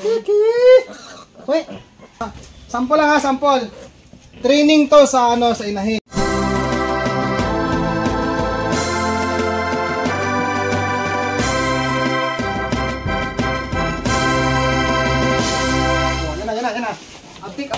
Kiki! Wait. Sample lang ha, sample. Training to sa sa inahin. Yan na. Aptik.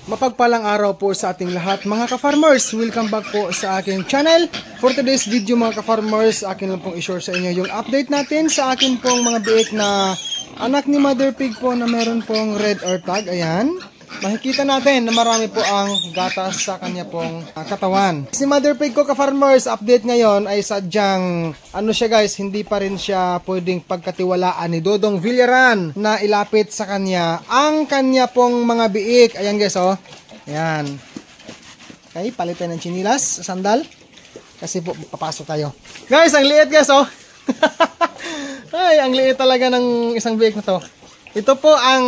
Mapagpalang araw po sa ating lahat mga ka-farmers. Welcome back po sa aking channel. For today's video mga ka-farmers, akin lang pong i-share sa inyo yung update natin sa akin pong mga biik na anak ni Mother Pig po na meron pong red ear tag. Ayan. Makikita natin na marami po ang gatas sa kanya pong katawan. Si Mother Pig ko ka-farmers, update ngayon ay sadyang siya guys, hindi pa rin siya pwedeng pagkatiwalaan ni Dodong Villaran na ilapit sa kanya ang kanya pong mga biik. Ayan guys Ayan. Okay, palitan ng chinilas, sandal. Kasi po papasok tayo. Guys, ang liit guys Ay, ang liit talaga ng isang biik na to. Ito po ang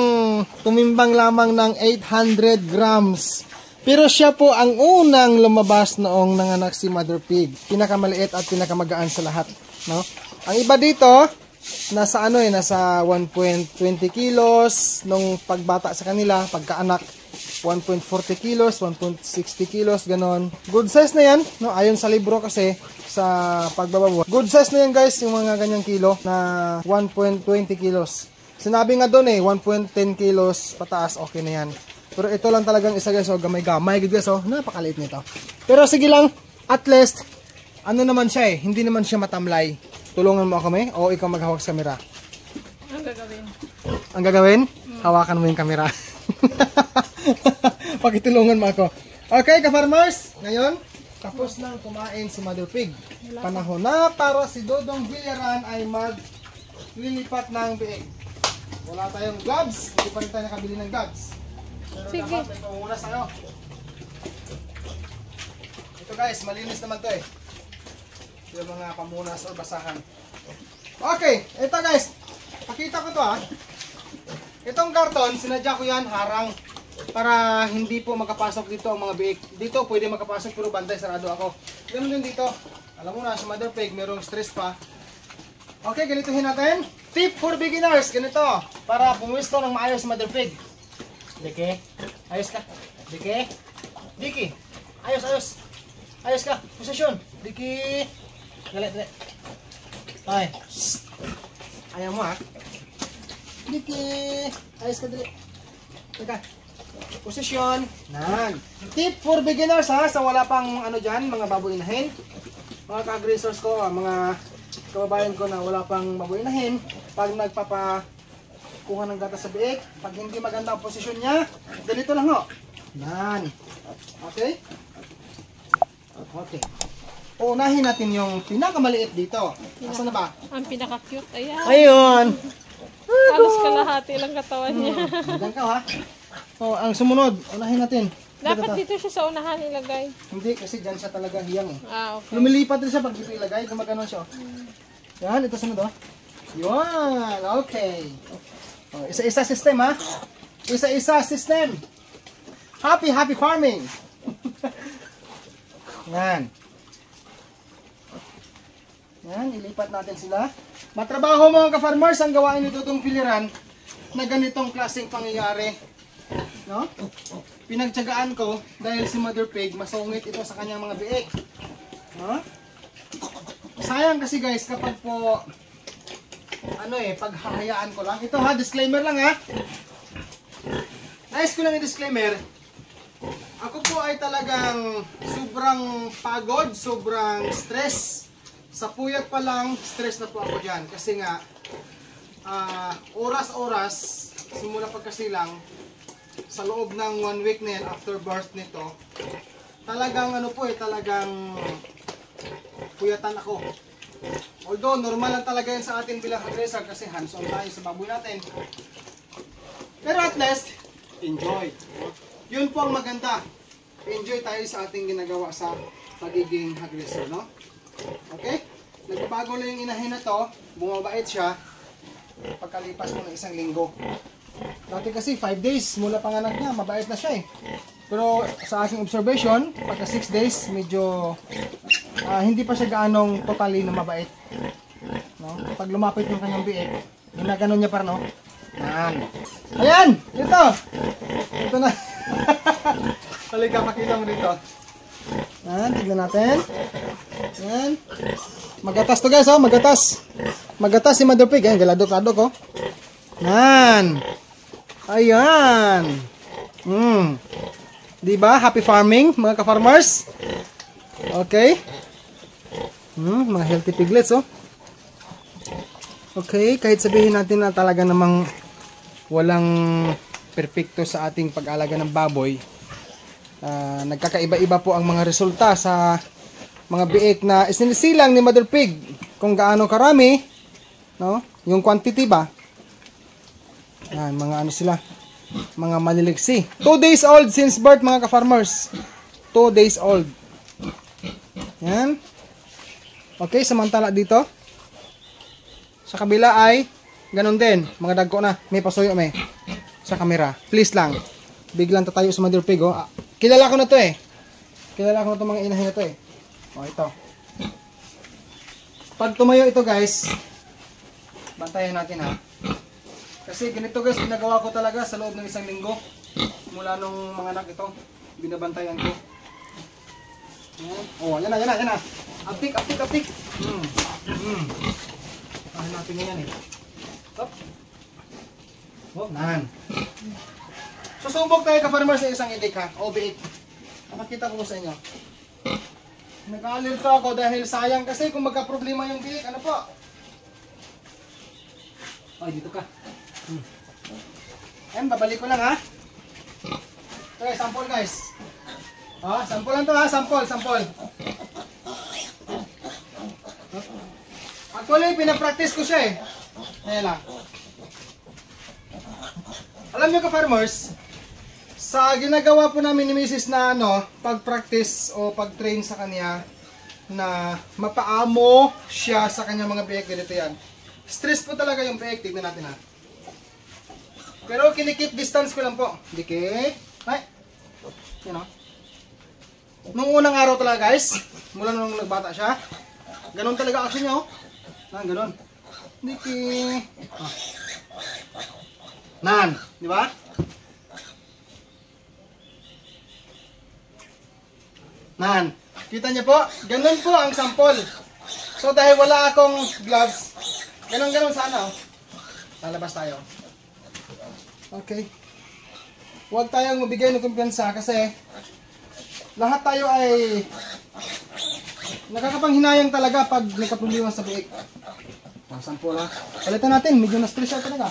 tumimbang lamang ng 800 grams. Pero siya po ang unang lumabas noong nanganak si Mother Pig. Pinakamaliit at pinakamagaan sa lahat, no? Ang iba dito, nasa nasa 1.20 kilos nung pagbata sa kanila, pagkaanak 1.40 kilos, 1.60 kilos, ganon. Good size na yan, no? Ayon sa libro kasi sa pagbabawa. Good size na yan guys, yung mga ganyang kilo na 1.20 kilos. Sinabi nga doon 1.10 kilos pataas, okay na yan. Pero ito lang talagang isa guys, gamay-gamay guys, napakaliit nito. Pero sige lang, at least, naman siya hindi naman siya matamlay. Tulungan mo ako o ikaw maghawak sa camera? Ang gagawin? Ang gagawin? Hawakan mo yung camera. Pakitulungan mo ako. Okay ka-farmers, ngayon, tapos nang kumain si Mother Pig. Panahon na para si Dodong Villaran ay maglilipat ng biik. Wala tayong gloves, hindi pa rin tayo nakabili ng gloves. Pero sige, dapat may pangunas tayo. Ito guys, malinis naman to yung mga pamunas o basahan. Okay, ito guys, pakita ko to Itong karton, sinadya ko yan, harang. Para hindi po makapasok dito ang mga biik. Dito pwede makapasok pero bantay, sarado ako. Ganun din dito. Alam mo na, sa Mother Pig, merong stress pa. Okay, ganitohin natin. Tip for beginners, ganito. Para pumwesto ng maayos si Mother Pig. Diki, ayos ka. Diki, ayos. Ayos ka, posisyon. Diki. Dali. Ay, ayaw mo Diki, ayos ka dali. Teka, posisyon. Nan. Tip for beginners sa wala pang dyan, mga baboy inahin. Mga ka-aggressors ko, mga kababayan ko na wala pang baboyinahin, pag nagpapakuha ng gatas sa biik, pag hindi maganda ang posisyon niya, ganito lang Yan. Okay? Okay. Uunahin natin yung pinakamaliit dito. Asan na ba? Ang pinaka-cute, ayan. Ayun! Halos kalahati lang katawan niya. Hanggang ka ang sumunod, unahin natin. Dapat dito siya sa unahan ilagay. Hindi, kasi dyan siya talaga hiyang okay. Lumilipat din siya pag dito ilagay, gumaganon siya Yan, ito sunod Yun, okay. Isa-isa system Isa-isa system. Happy farming. Yan, ilipat natin sila. Matrabaho mga ka-farmers ang gawain ni Dodong Villaran na ganitong klaseng pangyayari. No? Pinagtiyagaan ko dahil si Mother Pig masungit ito sa kanyang mga biik. Sayang kasi guys kapag po paghahayaan ko lang. Ito disclaimer lang Nais ko lang i-disclaimer. Ako po ay talagang sobrang pagod, sobrang stress. Sa puyat pa lang, stress na po ako dyan. Kasi nga, oras-oras, simula pagkasilang, sa loob ng 1 week na yan, after birth nito, talagang talagang puyatan ako. Although, normal lang talaga yan sa atin bilang aggressor kasi hands-on tayo sa baboy natin. Pero at least, enjoy. Yun po ang maganda. Enjoy tayo sa ating ginagawa sa pagiging aggressor, no? Okay? Nagbabago lang yung inahin na to, bumabait siya pagkalipas mo ng 1 linggo. Dati kasi 5 days mula panganak niya, mabait na siya Pero sa aking observation, pagka 6 days, medyo hindi pa siya gaanong totally na mabait. No? Pag lumapit yung kanyang biik, Ginaganon niya para no. Yan. Ayan! Ito! Ito na. Halika, pakita mo dito. Yan, tignan natin. Yan. Magatas to guys, oh. Magatas. Magatas si Mother Pig. Ayan, galadok-ladok, oh. Yan. Ayan. Diba? Happy farming, mga ka-farmers. Okay. Mga healthy piglets, oh. Okay, kahit sabihin natin na talaga namang walang perpekto sa ating pag-alaga ng baboy, nagkakaiba-iba po ang mga resulta sa mga biik na isinisilang ni Mother Pig. Kung gaano karami, no? Yung quantity ba? Yan, mga ano sila, mga maliliksi. 2 days old since birth, mga ka-farmers. 2 days old. Yan. Okay, samantala dito sa kabila ay ganun din, mga dagko na. May pasuyo may sa camera. Please lang. Biglang tatayo sa Mother Pig, oh. Kilala ko na to eh. Kilala ko na to mga inahin na to eh. Oh, ito. Pag tumayo ito guys, bantayan natin ha. Kasi ganito guys, ginagawa ko talaga sa loob ng 1 linggo. Mula nung mga anak ito, binabantayan ko. Oh, yan na. Aptik. Natin ngayon eh. Stop. Oh, nan. Susubok tayo ka-farmers sa isang idik ha. O biik. Nakakita ko sa inyo. Nag-alert ako dahil sayang kasi kung magka-problema yung biik. Ano po? Ay, dito ka. Ayan, babalik ko lang ha. Okay, sample guys. Sample lang to ha. Sample. Actually, pinapractice ko siya eh. Ayan lang. Alam nyo ka-farmers, sa ginagawa po namin ni Mrs. na pag-practice o pag-train sa kanya na mapaamo siya sa kanyang mga biik, ganito yan. Stress po talaga yung biik, tignan natin ha. Pero kinikip distance ko lang po. Dikit. Ay. Yan o. Nung unang araw talaga guys, mula nung nagbata siya, ganun talaga action niya o. Ganun. Dikit. Nan, di ba? Nan. Kita niyo po, ganun po ang sample. So dahil wala akong gloves, ganun sana oh. Lalabas tayo. Okay. Huwag tayong mabigay ng kumpiyansa kasi lahat tayo ay nakakapanghinayang talaga pag nagkaproblema sa biik. Sample ha. Palitan natin, medyo na-stress out talaga.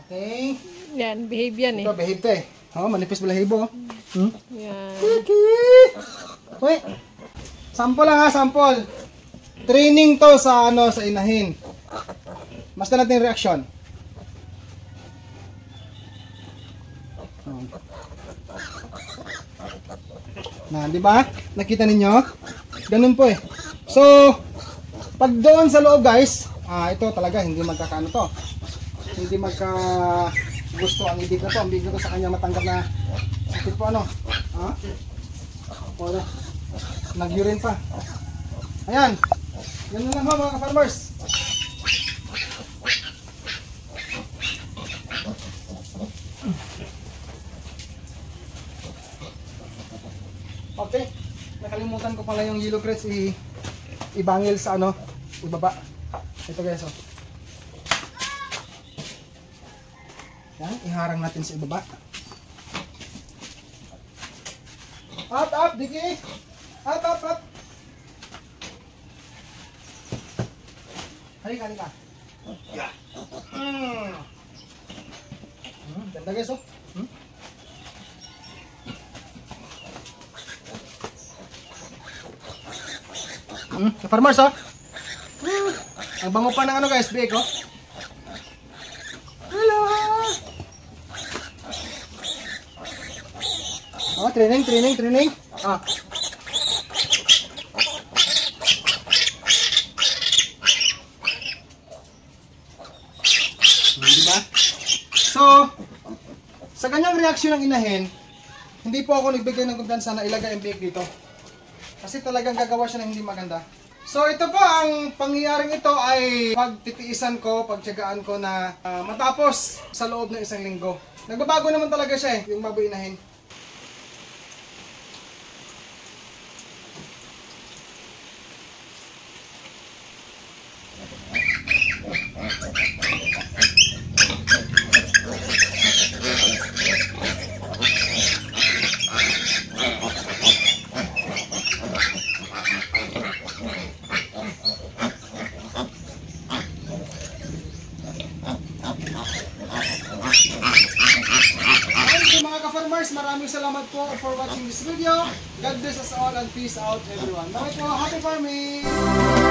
Okay. Yan, behave yan eh. Ito, behave to eh. Manipis balahibo. Yan. Uy. Sample lang ha, sample. Training to sa sa inahin. Basta natin reaction. Na, di ba? Nakita ninyo? Ganun po eh. So, pag doon sa loob guys, ito talaga hindi magkakaano to. Hindi magka gusto ang ibig na to. Ang ibig ko sa kanya matanggap na sakit po O, nag-urine pa. Ayan. Ganun lang ho mga ka-farmers. Okay. Nakalimutan ko pala yung yellow crates ibangil sa ibaba. Ito guys oh. Yan, iharang natin sa ibaba. Up, Diki. Up. Halika. Yeah. Ganda guys oh. Farmers oh. Ang bango pa ng guys, biik oh. Hello. Training. Diba? So, sa kanyang reaksyon ng inahin, hindi po ako nagbigay ng kumpiyansa na ilagay ang biik dito. Kasi talagang gagawa siya ng hindi maganda. So ito po ang pangyayaring ito ay pagtitiisan ko, pagtiyagaan ko na matapos sa loob ng isang linggo. Nagbabago naman talaga siya yung baboy inahin. Mga ka-farmers, maraming salamat po for watching this video. God bless us all and peace out everyone. Bye po, happy farming!